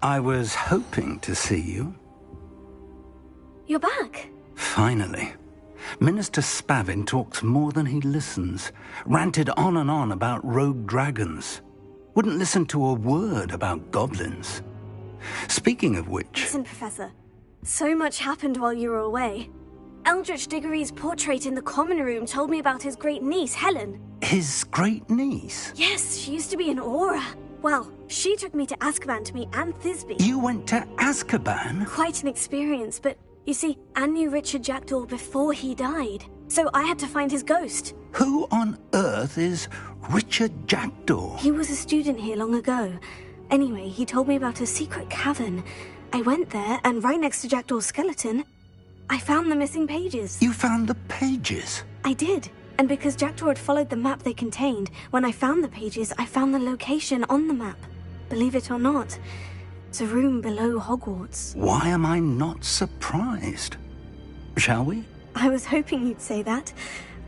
I was hoping to see you. You're back. Finally. Minister Spavin talks more than he listens. Ranted on and on about rogue dragons. Wouldn't listen to a word about goblins. Speaking of which... Listen, Professor. So much happened while you were away. Eldritch Diggory's portrait in the common room told me about his great niece, Helen. His great niece? Yes, she used to be an Auror. Well, she took me to Azkaban to meet Anne Thisbe. You went to Azkaban? Quite an experience, but you see, Anne knew Richard Jackdaw before he died, so I had to find his ghost. Who on earth is Richard Jackdaw? He was a student here long ago. Anyway, he told me about a secret cavern. I went there, and right next to Jackdaw's skeleton, I found the missing pages. You found the pages? I did. And because Jackdaw had followed the map they contained, when I found the pages, I found the location on the map. Believe it or not, it's a room below Hogwarts. Why am I not surprised? Shall we? I was hoping you'd say that.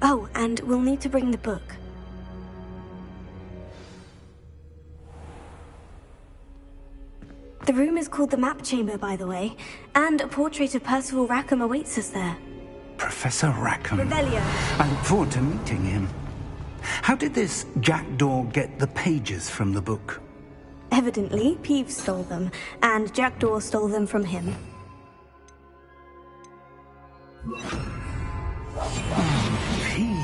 Oh, and we'll need to bring the book. The room is called the Map Chamber, by the way, and a portrait of Percival Rackham awaits us there. Professor Rackham. Revelio. I look forward to meeting him. How did this Jackdaw get the pages from the book? Evidently, Peeves stole them, and Jackdaw stole them from him. Oh, Peeves.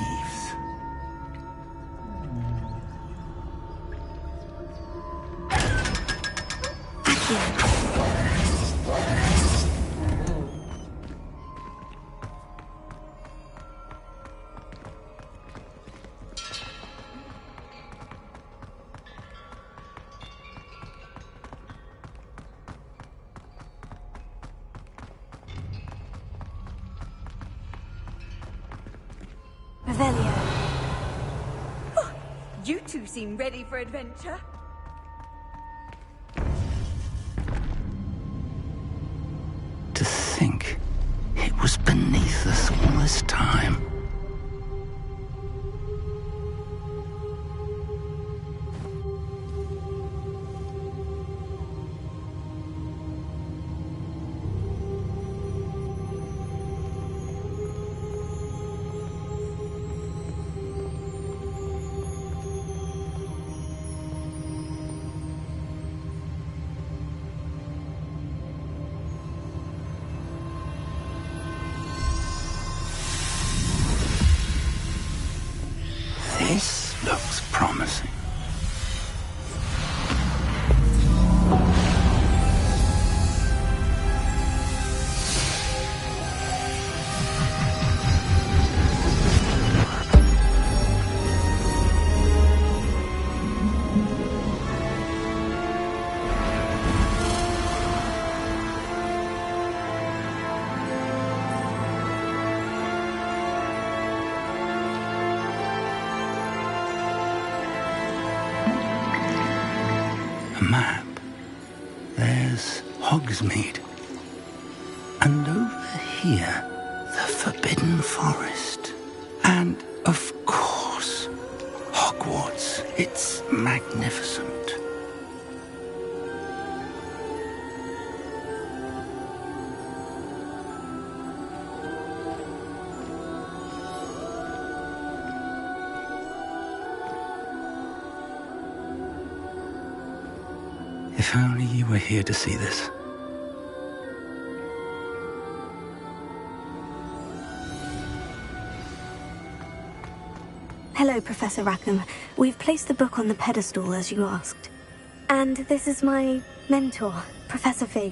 Revelio. Oh, you two seem ready for adventure. To think it was beneath us all this time. This looks promising. Map. There's Hogsmeade. And over here, the Forbidden Forest. And, of course, Hogwarts. It's magnificent. If only you were here to see this. Hello, Professor Rackham. We've placed the book on the pedestal as you asked. And this is my mentor, Professor Fig.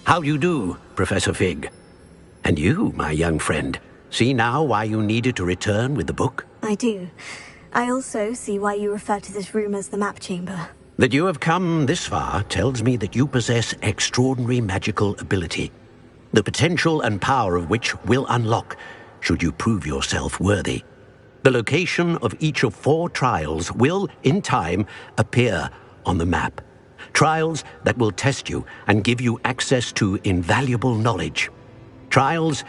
How do you do, Professor Fig? And you, my young friend, see now why you needed to return with the book? I do. I also see why you refer to this room as the map chamber. That you have come this far tells me that you possess extraordinary magical ability, the potential and power of which will unlock should you prove yourself worthy. The location of each of 4 trials will, in time, appear on the map. Trials that will test you and give you access to invaluable knowledge. Trials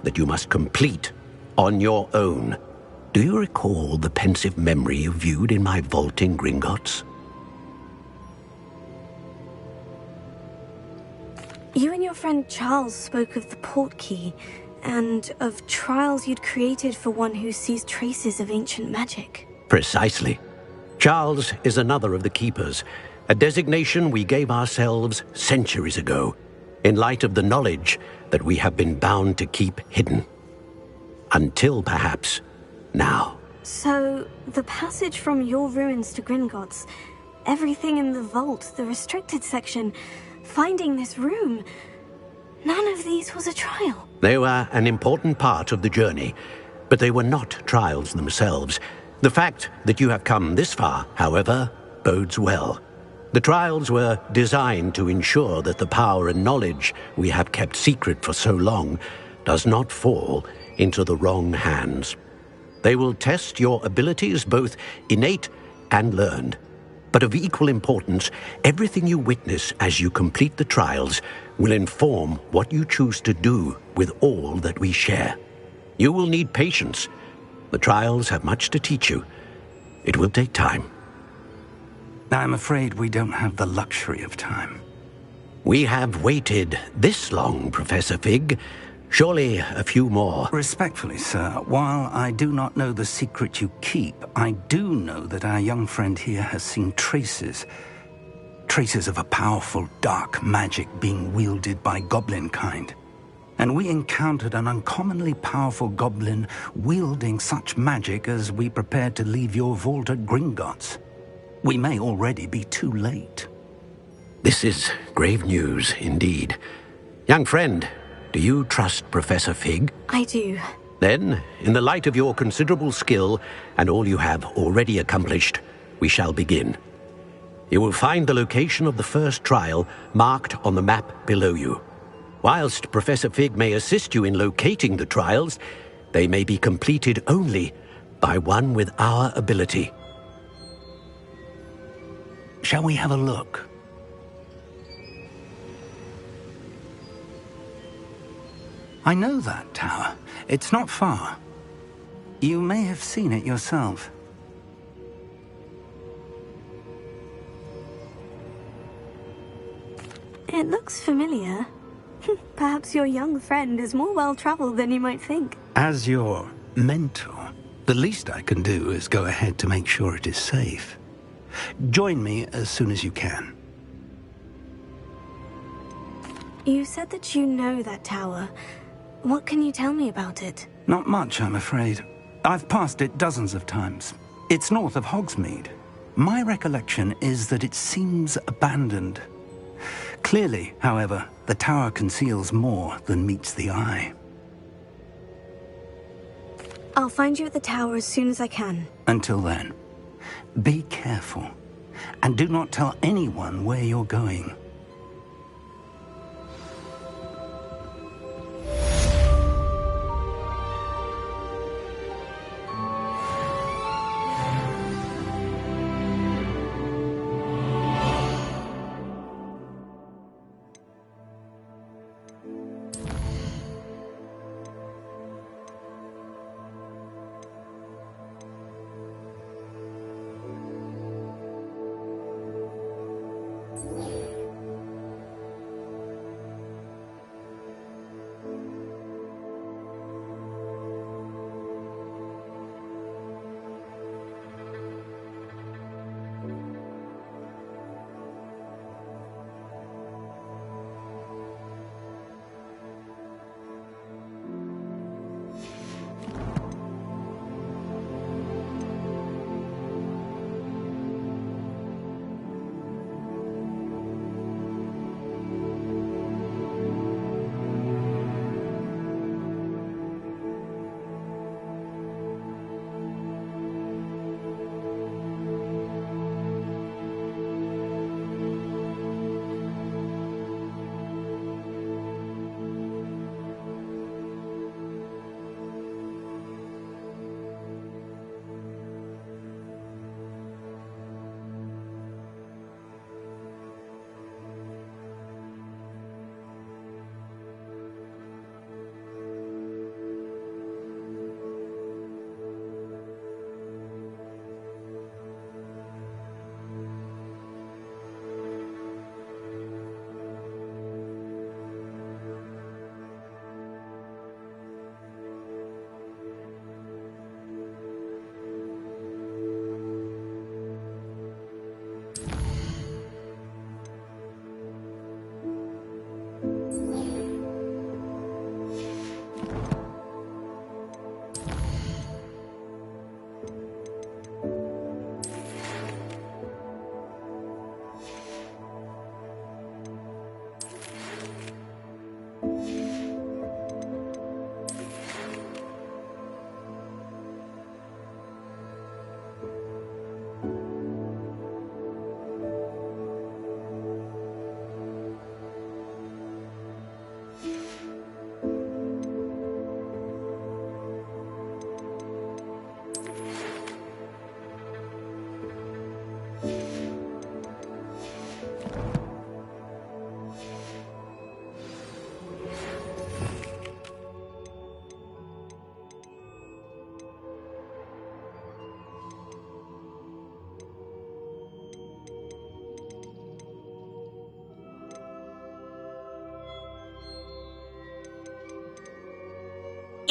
that you must complete on your own. Do you recall the pensive memory you viewed in my vault in Gringotts? You and your friend Charles spoke of the portkey, and of trials you'd created for one who sees traces of ancient magic. Precisely. Charles is another of the Keepers, a designation we gave ourselves centuries ago, in light of the knowledge that we have been bound to keep hidden. Until, perhaps, now. So, the passage from your ruins to Gringotts, everything in the vault, the restricted section, finding this room, none of these was a trial. They were an important part of the journey, but they were not trials themselves. The fact that you have come this far, however, bodes well. The trials were designed to ensure that the power and knowledge we have kept secret for so long does not fall into the wrong hands. They will test your abilities, both innate and learned. But of equal importance, everything you witness as you complete the trials will inform what you choose to do with all that we share. You will need patience. The trials have much to teach you. It will take time. I'm afraid we don't have the luxury of time. We have waited this long, Professor Fig. Surely a few more. Respectfully, sir, while I do not know the secret you keep, I do know that our young friend here has seen traces of a powerful dark magic being wielded by goblin kind. And we encountered an uncommonly powerful goblin wielding such magic as we prepared to leave your vault at Gringotts. We may already be too late. This is grave news indeed. Young friend, do you trust Professor Fig? I do. Then, in the light of your considerable skill and all you have already accomplished, we shall begin. You will find the location of the first trial marked on the map below you. Whilst Professor Fig may assist you in locating the trials, they may be completed only by one with our ability. Shall we have a look? I know that tower. It's not far. You may have seen it yourself. It looks familiar. Perhaps your young friend is more well-traveled than you might think. As your mentor, the least I can do is go ahead to make sure it is safe. Join me as soon as you can. You said that you know that tower. What can you tell me about it? Not much, I'm afraid. I've passed it dozens of times. It's north of Hogsmeade. My recollection is that it seems abandoned. Clearly, however, the tower conceals more than meets the eye. I'll find you at the tower as soon as I can. Until then, be careful, and do not tell anyone where you're going.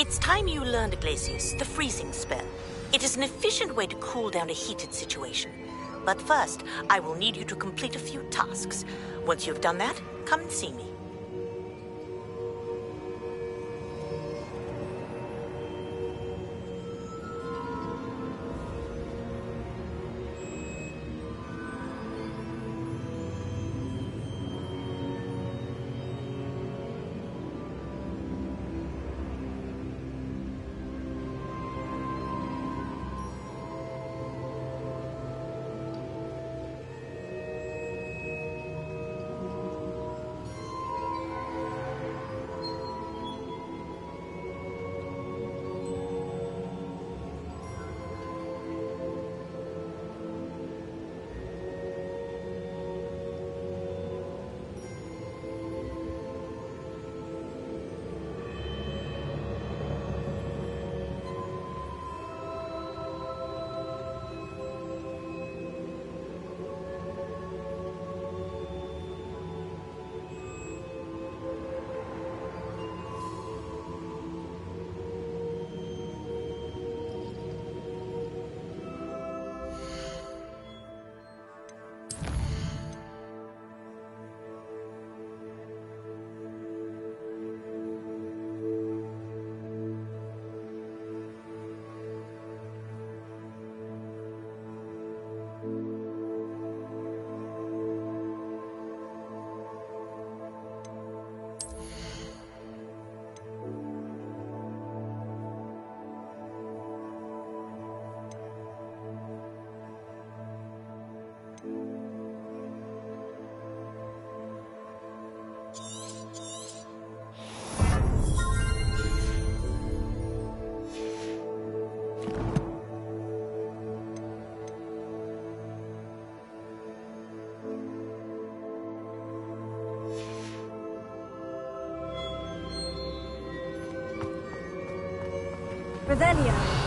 It's time you learned, Glacius, the freezing spell. It is an efficient way to cool down a heated situation. But first, I will need you to complete a few tasks. Once you've done that, come and see me. Revelio.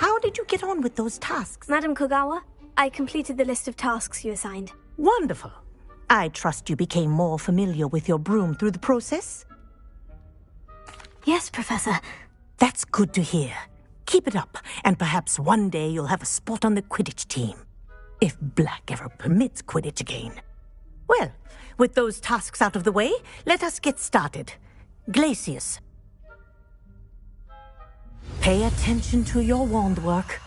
How did you get on with those tasks? Madam Kogawa, I completed the list of tasks you assigned. Wonderful. I trust you became more familiar with your broom through the process? Yes, Professor. That's good to hear. Keep it up, and perhaps one day you'll have a spot on the Quidditch team. If Black ever permits Quidditch again. Well, with those tasks out of the way, let us get started. Glacius. Pay attention to your wand work.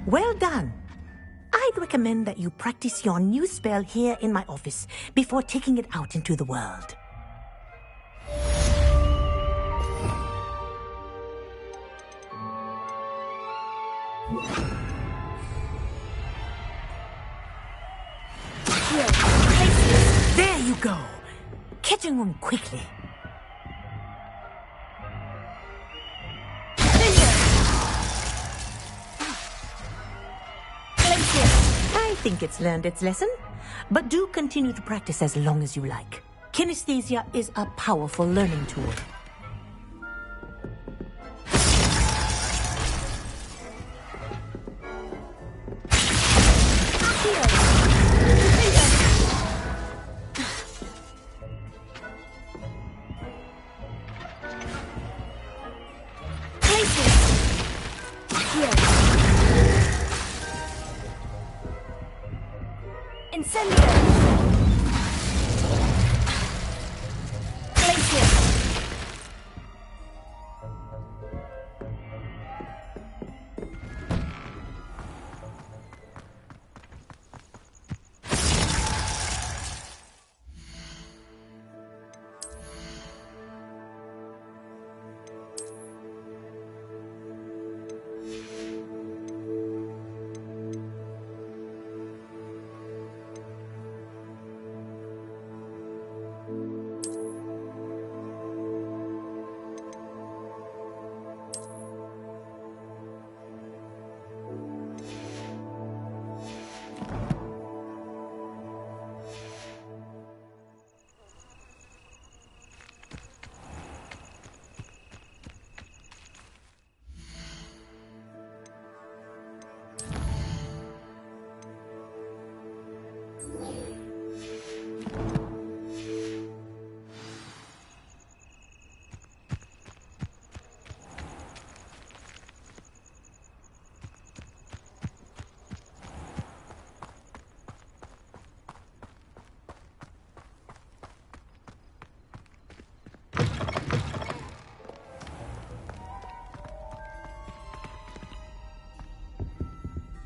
Well done. I'd recommend that you practice your new spell here in my office before taking it out into the world. There you go. Catching them quickly. I think it's learned its lesson, but do continue to practice as long as you like. Kinesthesia is a powerful learning tool.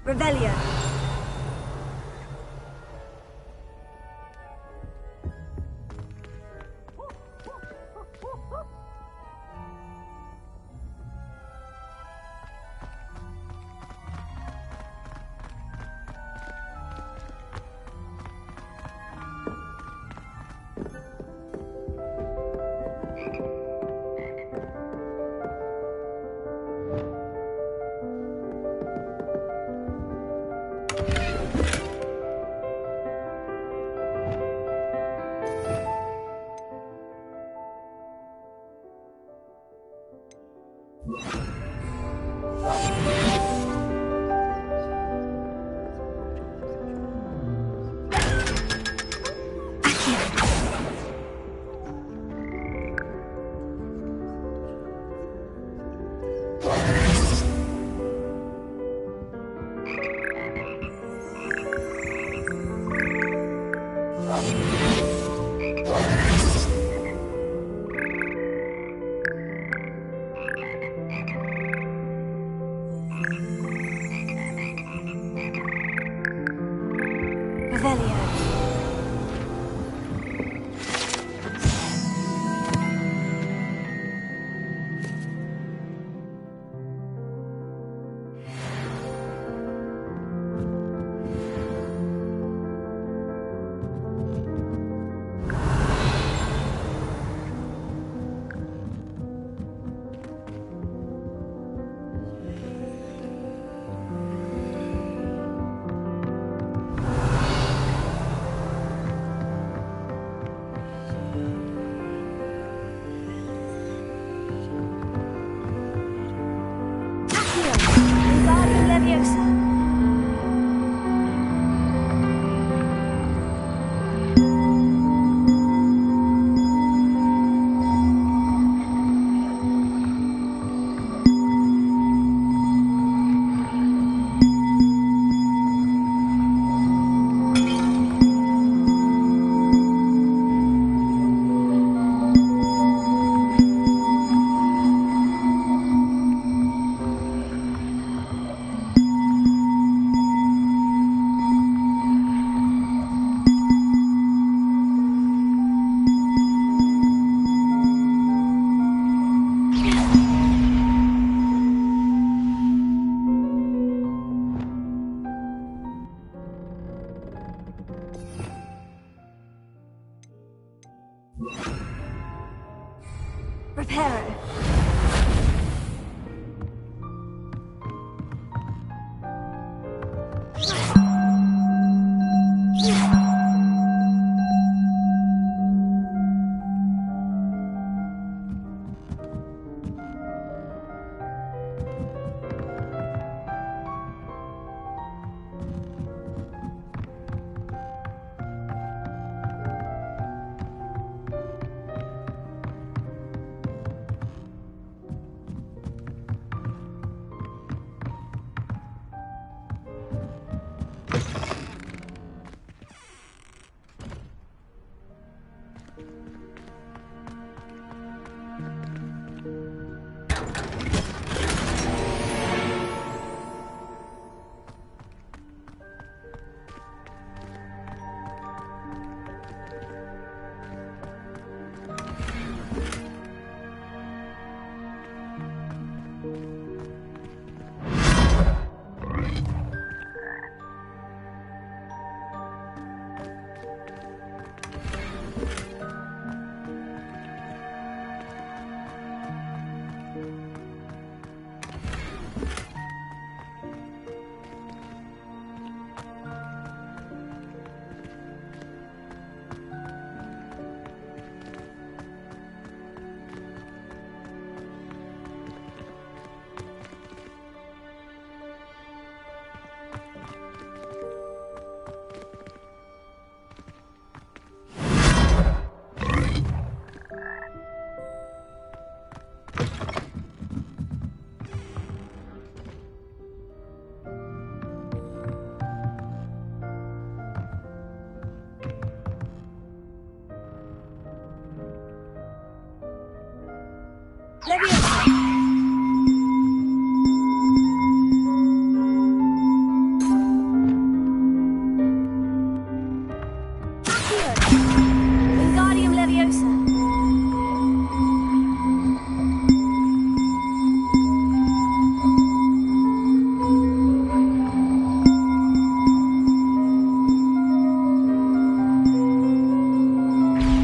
Revelio. Reparo.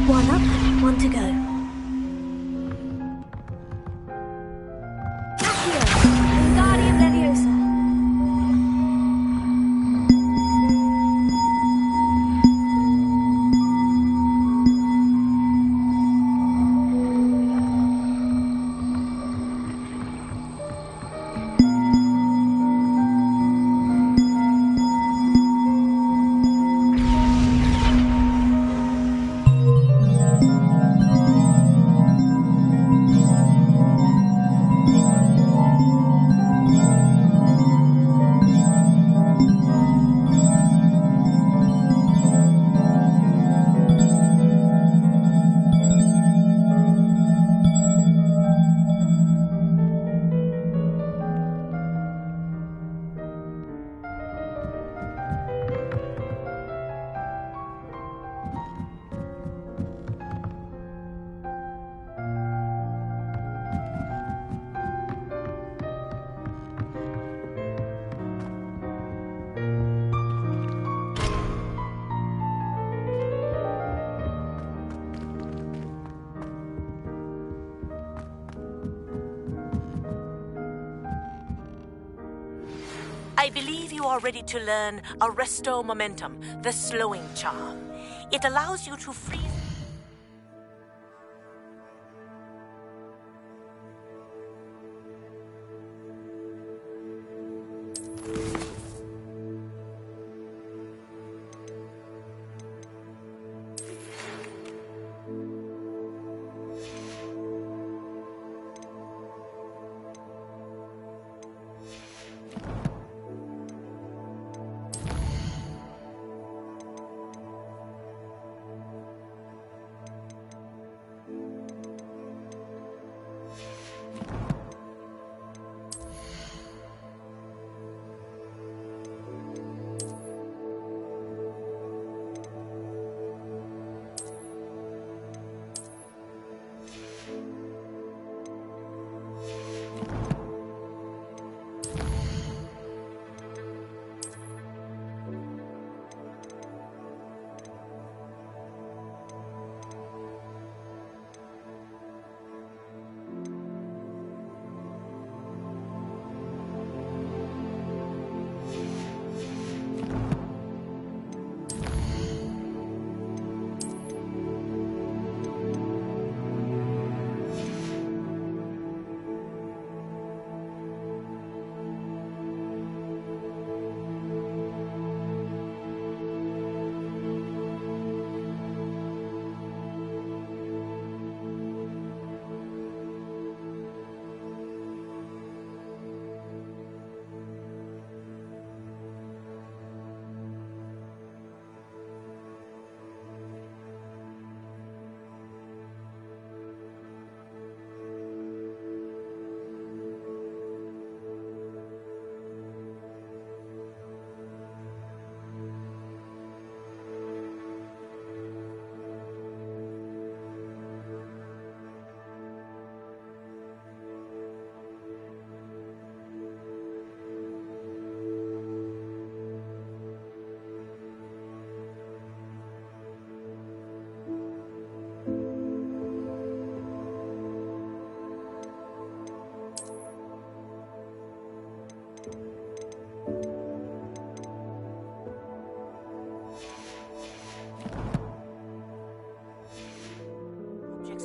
One up, one to go. I believe you are ready to learn Arresto Momentum, the slowing charm. It allows you to freeze...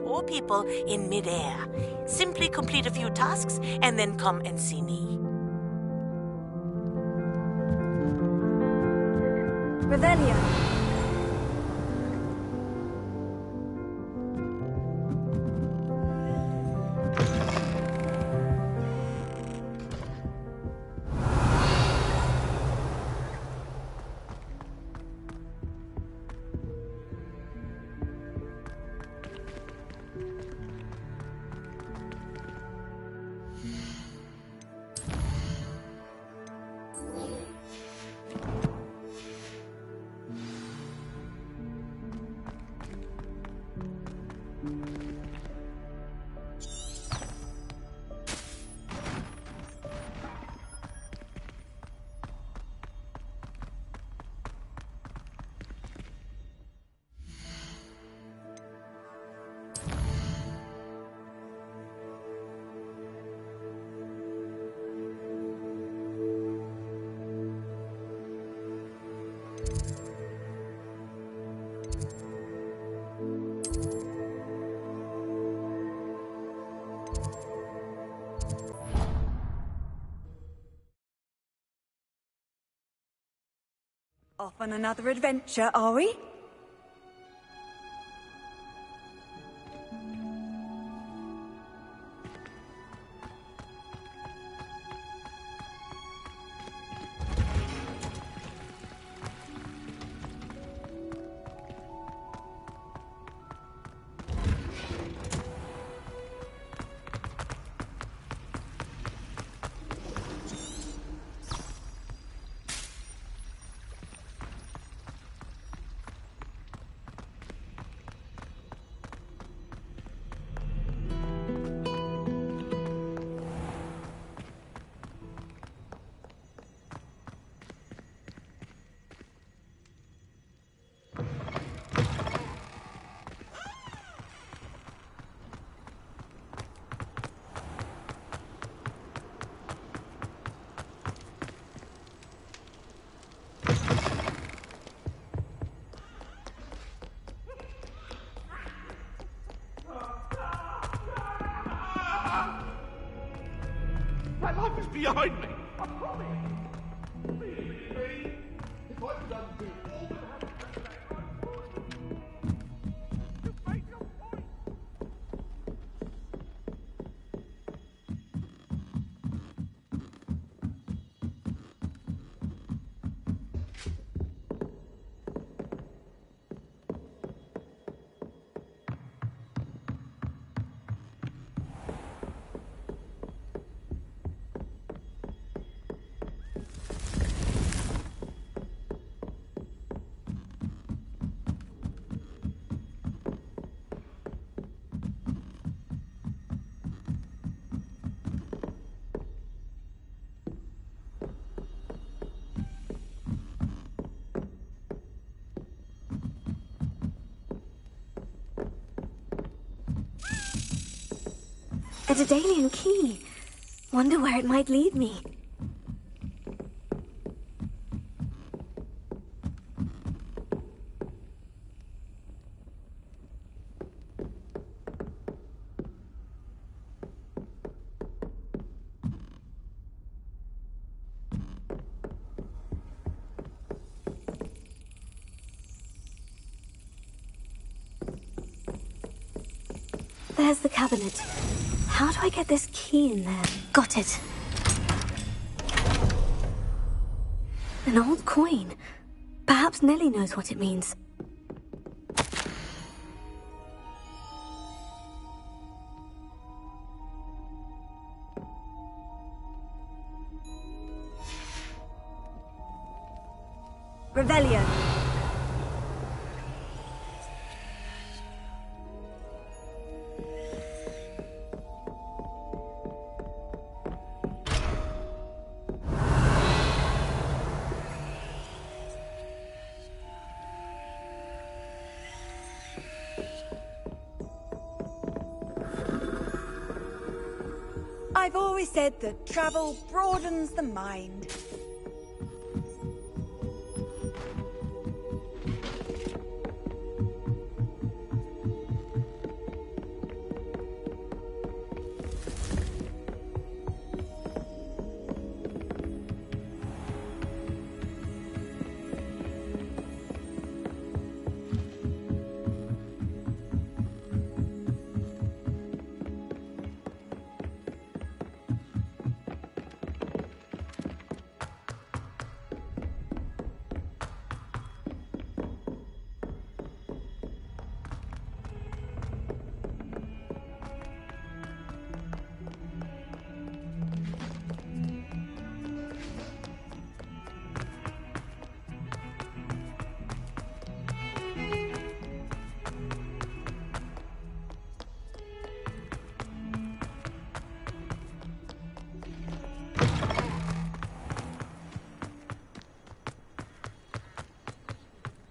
or people in midair. Simply complete a few tasks and then come and see me. Revelio. Off on another adventure, are we? My life is behind me. I promise. Believe me, if I could undo all that happened today, I would. You made your point. A Daedalian key. Wonder where it might lead me. There's the cabinet. How do I get this key in there? Got it. An old coin. Perhaps Nellie knows what it means. Revelio. I've always said that travel broadens the mind.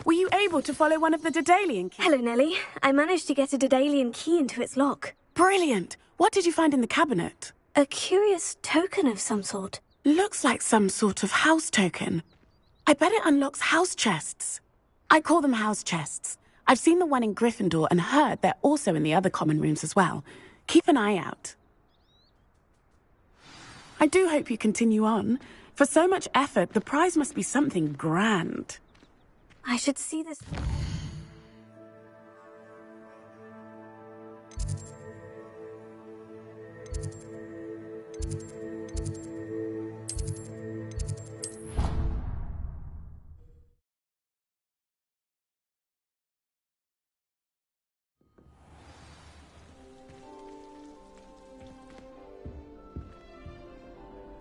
Were you able to follow one of the Daedalian keys? Hello, Nellie. I managed to get a Daedalian key into its lock. Brilliant! What did you find in the cabinet? A curious token of some sort. Looks like some sort of house token. I bet it unlocks house chests. I call them house chests. I've seen the one in Gryffindor and heard they're also in the other common rooms as well. Keep an eye out. I do hope you continue on. For so much effort, the prize must be something grand. I should see this...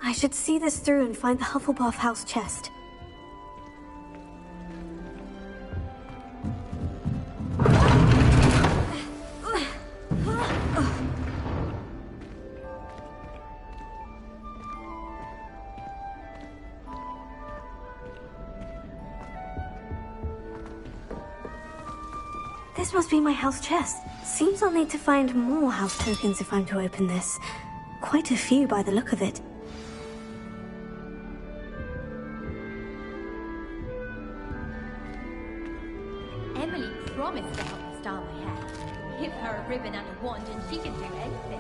I should see this through and find the Hufflepuff house chest. This must be my house chest. Seems I'll need to find more house tokens if I'm to open this. Quite a few by the look of it. Emily promised to help me style my hair. Give her a ribbon and a wand and she can do anything.